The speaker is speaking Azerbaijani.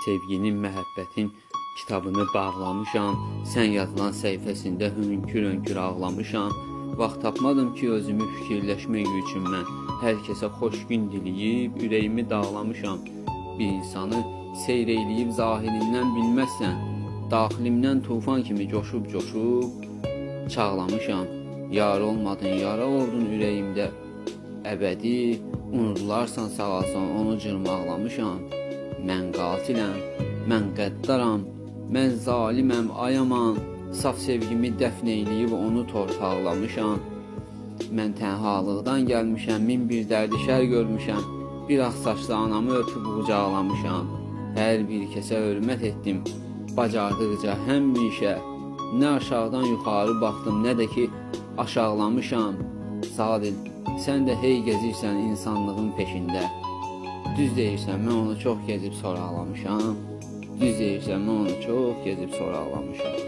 sevginin, məhəbbətin kitabını bağlamışam. Sən yazılan səhifəsində hönkür-hönkür ağlamışam. Vaxt tapmadım ki, özümü fikirləşmək üçün mən hər kəsə xoş gün diləyib, ürəyimi dağlamışam. Bir insanı seyr eyləyib zahirindən bilməzsən, daxilimdən tufan kimi coşub çağlamışam. Yar olmadın, yara oldun ürəyimdə əbədi, unudularsan sağalsan onu cırmaqlamışam. Mən qatiləm, mən qəddaram, mən zaliməm, ayaman. Saf sevgimi dəfn eyləyib onu torpaqlamışam. Mən tənhalıqdan gəlmişəm, min bir dərdişər görmüşəm. Bir ağ saçlı anamı öpüb qucaqlamışam. Hər bir kəsə hörmət etdim, bacardıqca həmişə. Nə aşağıdan yuxarı baxdım, nə də ki aşağılamışam. Sadil, sən də hey gezirsən insanlığın peşində. Düz deyirsən, mən onu çox gezib sonra ağlamışam. Düz deyirsən, mən onu çox gezib sonra ağlamışam.